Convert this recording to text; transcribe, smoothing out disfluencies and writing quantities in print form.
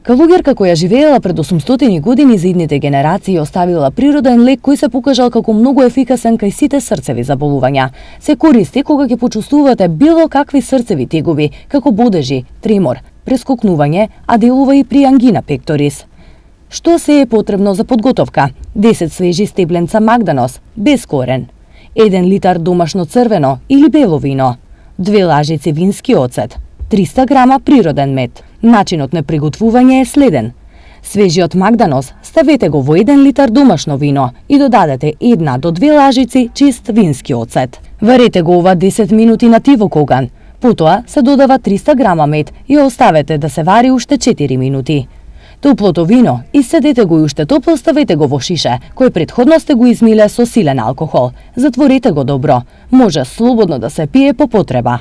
Калуѓерка која живеела пред 800 години за идните генерации оставила природен лек кој се покажал како многу ефикасен кај сите срцеви заболувања. Се користи кога ќе почувствувате било какви срцеви тегови, како бодежи, тремор, прескокнување, а делува и при ангина пекторис. Што се е потребно за подготовка? 10 свежи стебленца магданос, без корен, 1 литар домашно црвено или бело вино, 2 лажици вински оцет, 300 грама природен мед. Начинот на приготвување е следен. Свежиот магданос ставете го во 1 литар домашно вино и додадете 1 до 2 лажици чист вински оцет. Варете го ова 10 минути на тивок оган. Потоа се додава 300 грама мед и оставете да се вари уште 4 минути. Топлото вино исцедете го и уште топло ставете го во шише, кој претходно сте го измиле со силен алкохол. Затворете го добро. Може слободно да се пие по потреба.